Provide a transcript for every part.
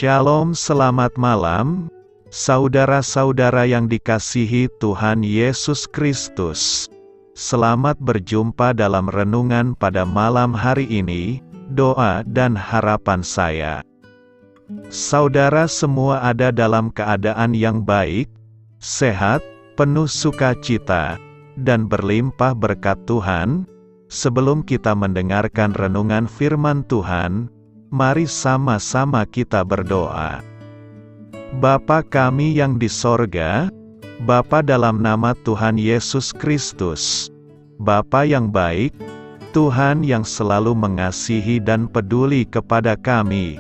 Shalom, selamat malam, saudara-saudara yang dikasihi Tuhan Yesus Kristus. Selamat berjumpa dalam renungan pada malam hari ini. Doa dan harapan saya, saudara semua ada dalam keadaan yang baik, sehat, penuh sukacita, dan berlimpah berkat Tuhan. Sebelum kita mendengarkan renungan firman Tuhan, mari sama-sama kita berdoa. Bapa kami yang di sorga, Bapa dalam nama Tuhan Yesus Kristus, Bapa yang baik, Tuhan yang selalu mengasihi dan peduli kepada kami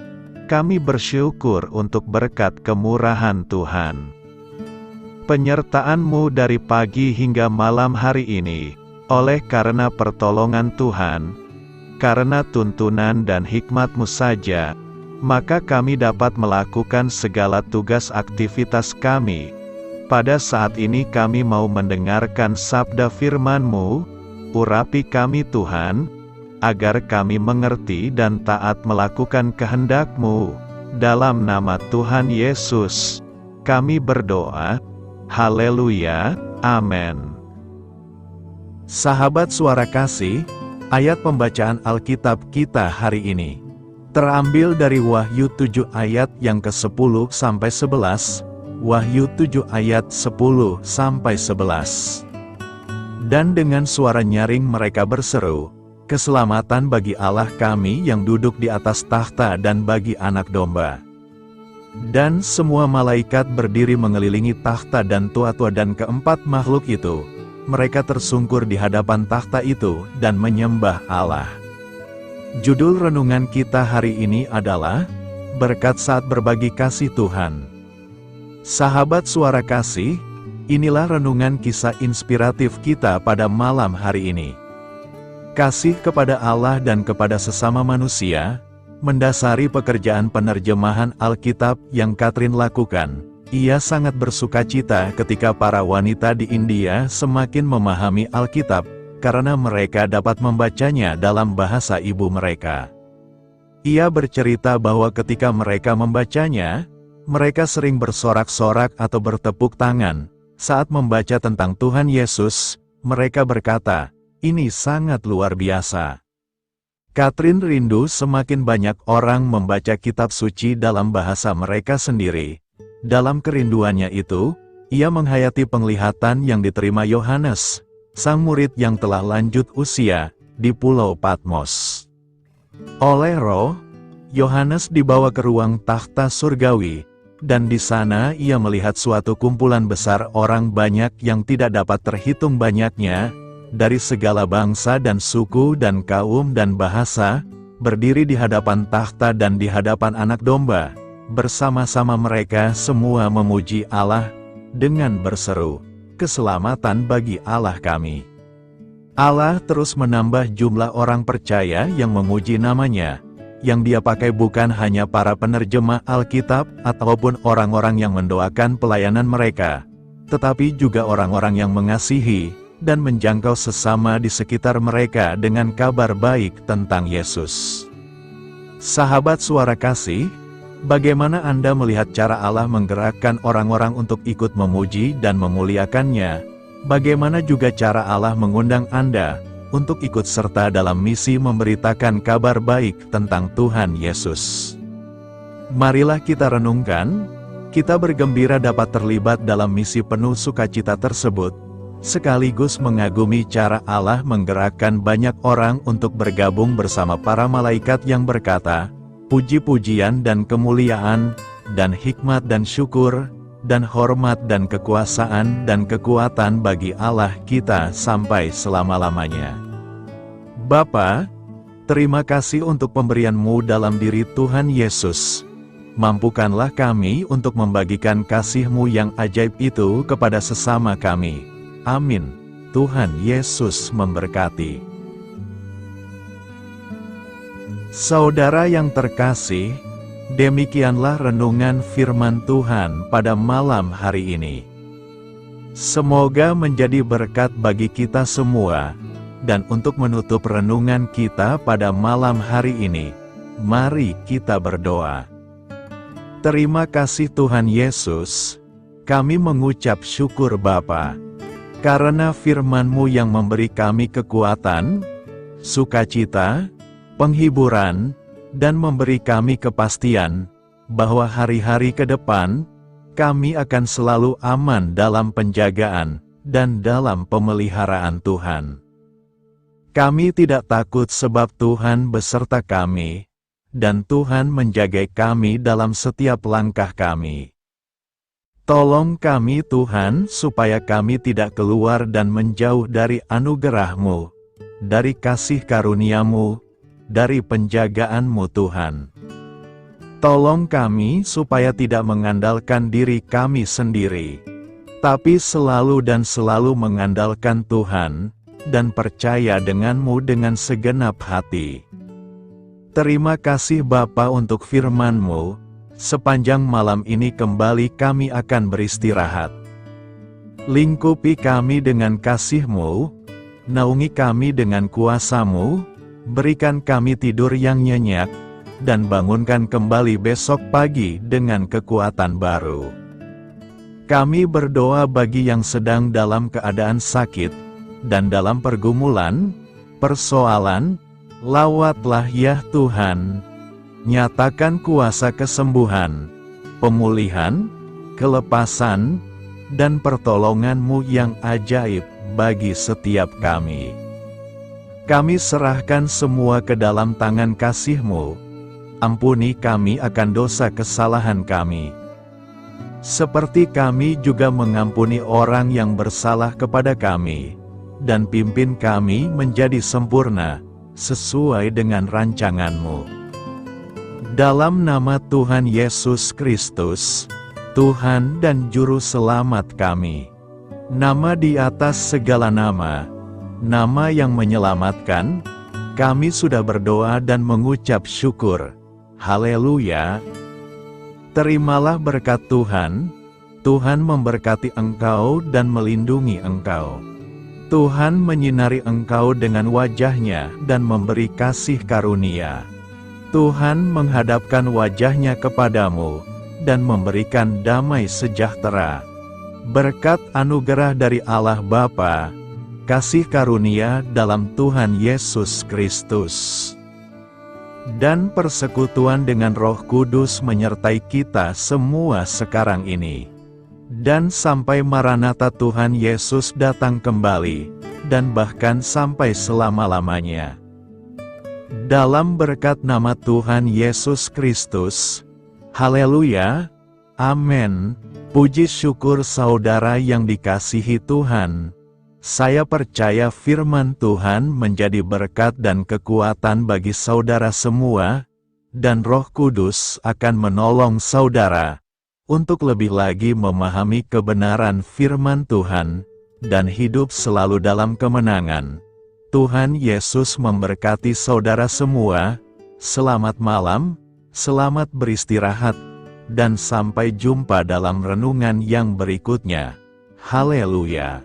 bersyukur untuk berkat kemurahan Tuhan. Penyertaan-Mu dari pagi hingga malam hari ini, oleh karena pertolongan Tuhan, karena tuntunan dan hikmat-Mu saja, maka kami dapat melakukan segala tugas aktivitas kami. Pada saat ini kami mau mendengarkan sabda firman-Mu, urapi kami Tuhan, agar kami mengerti dan taat melakukan kehendak-Mu. Dalam nama Tuhan Yesus, kami berdoa. Haleluya, amin. Sahabat Suara Kasih, ayat pembacaan Alkitab kita hari ini terambil dari Wahyu 7 ayat yang ke-10 sampai 11, Wahyu 7 ayat 10 sampai 11. Dan dengan suara nyaring mereka berseru, "Keselamatan bagi Allah kami yang duduk di atas takhta dan bagi Anak Domba." Dan semua malaikat berdiri mengelilingi takhta dan tua-tua dan keempat makhluk itu. Mereka tersungkur di hadapan takhta itu dan menyembah Allah. Judul renungan kita hari ini adalah Berkat Saat Berbagi Kasih Tuhan. Sahabat Suara Kasih, inilah renungan kisah inspiratif kita pada malam hari ini. Kasih kepada Allah dan kepada sesama manusia mendasari pekerjaan penerjemahan Alkitab yang Katrin lakukan. Ia sangat bersukacita ketika para wanita di India semakin memahami Alkitab, karena mereka dapat membacanya dalam bahasa ibu mereka. Ia bercerita bahwa ketika mereka membacanya, mereka sering bersorak-sorak atau bertepuk tangan. Saat membaca tentang Tuhan Yesus, mereka berkata, "Ini sangat luar biasa." Katrin rindu semakin banyak orang membaca kitab suci dalam bahasa mereka sendiri. Dalam kerinduannya itu, ia menghayati penglihatan yang diterima Yohanes, sang murid yang telah lanjut usia, di Pulau Patmos. Oleh Roh, Yohanes dibawa ke ruang takhta surgawi, dan di sana ia melihat suatu kumpulan besar orang banyak yang tidak dapat terhitung banyaknya, dari segala bangsa dan suku dan kaum dan bahasa, berdiri di hadapan takhta dan di hadapan Anak Domba. Bersama-sama mereka semua memuji Allah, dengan berseru, "Keselamatan bagi Allah kami." Allah terus menambah jumlah orang percaya yang memuji namanya. Yang Dia pakai bukan hanya para penerjemah Alkitab ataupun orang-orang yang mendoakan pelayanan mereka, tetapi juga orang-orang yang mengasihi dan menjangkau sesama di sekitar mereka dengan kabar baik tentang Yesus. Sahabat Suara Kasih, bagaimana Anda melihat cara Allah menggerakkan orang-orang untuk ikut memuji dan memuliakannya? Bagaimana juga cara Allah mengundang Anda untuk ikut serta dalam misi memberitakan kabar baik tentang Tuhan Yesus? Marilah kita renungkan, kita bergembira dapat terlibat dalam misi penuh sukacita tersebut, sekaligus mengagumi cara Allah menggerakkan banyak orang untuk bergabung bersama para malaikat yang berkata, "Puji-pujian dan kemuliaan, dan hikmat dan syukur, dan hormat dan kekuasaan dan kekuatan bagi Allah kita sampai selama-lamanya." Bapa, terima kasih untuk pemberian-Mu dalam diri Tuhan Yesus. Mampukanlah kami untuk membagikan kasih-Mu yang ajaib itu kepada sesama kami. Amin. Tuhan Yesus memberkati. Saudara yang terkasih, demikianlah renungan firman Tuhan pada malam hari ini. Semoga menjadi berkat bagi kita semua, dan untuk menutup renungan kita pada malam hari ini, mari kita berdoa. Terima kasih Tuhan Yesus, kami mengucap syukur Bapa, karena firman-Mu yang memberi kami kekuatan, sukacita, penghiburan, dan memberi kami kepastian, bahwa hari-hari ke depan, kami akan selalu aman dalam penjagaan, dan dalam pemeliharaan Tuhan. Kami tidak takut sebab Tuhan beserta kami, dan Tuhan menjaga kami dalam setiap langkah kami. Tolong kami Tuhan supaya kami tidak keluar dan menjauh dari anugerah-Mu, dari kasih karunia-Mu, dari penjagaan-Mu Tuhan. Tolong kami supaya tidak mengandalkan diri kami sendiri, tapi selalu dan selalu mengandalkan Tuhan, dan percaya dengan-Mu dengan segenap hati. Terima kasih Bapa untuk firman-Mu, sepanjang malam ini kembali kami akan beristirahat. Lingkupi kami dengan kasih-Mu, naungi kami dengan kuasa-Mu, berikan kami tidur yang nyenyak, dan bangunkan kembali besok pagi dengan kekuatan baru. Kami berdoa bagi yang sedang dalam keadaan sakit, dan dalam pergumulan, persoalan, lawatlah ya Tuhan, nyatakan kuasa kesembuhan, pemulihan, kelepasan, dan pertolongan-Mu yang ajaib bagi setiap kami. Kami serahkan semua ke dalam tangan kasih-Mu, ampuni kami akan dosa kesalahan kami. Seperti kami juga mengampuni orang yang bersalah kepada kami, dan pimpin kami menjadi sempurna, sesuai dengan rancangan-Mu. Dalam nama Tuhan Yesus Kristus, Tuhan dan Juru Selamat kami, nama di atas segala nama, nama yang menyelamatkan, kami sudah berdoa dan mengucap syukur. Haleluya! Terimalah berkat Tuhan, Tuhan memberkati engkau dan melindungi engkau. Tuhan menyinari engkau dengan wajah-Nya dan memberi kasih karunia. Tuhan menghadapkan wajah-Nya kepadamu, dan memberikan damai sejahtera. Berkat anugerah dari Allah Bapa, kasih karunia dalam Tuhan Yesus Kristus, dan persekutuan dengan Roh Kudus menyertai kita semua sekarang ini, dan sampai Maranatha Tuhan Yesus datang kembali, dan bahkan sampai selama-lamanya. Dalam berkat nama Tuhan Yesus Kristus, haleluya, amin. Puji syukur saudara yang dikasihi Tuhan. Saya percaya firman Tuhan menjadi berkat dan kekuatan bagi saudara semua, dan Roh Kudus akan menolong saudara untuk lebih lagi memahami kebenaran firman Tuhan, dan hidup selalu dalam kemenangan. Tuhan Yesus memberkati saudara semua. Selamat malam, selamat beristirahat, dan sampai jumpa dalam renungan yang berikutnya. Haleluya!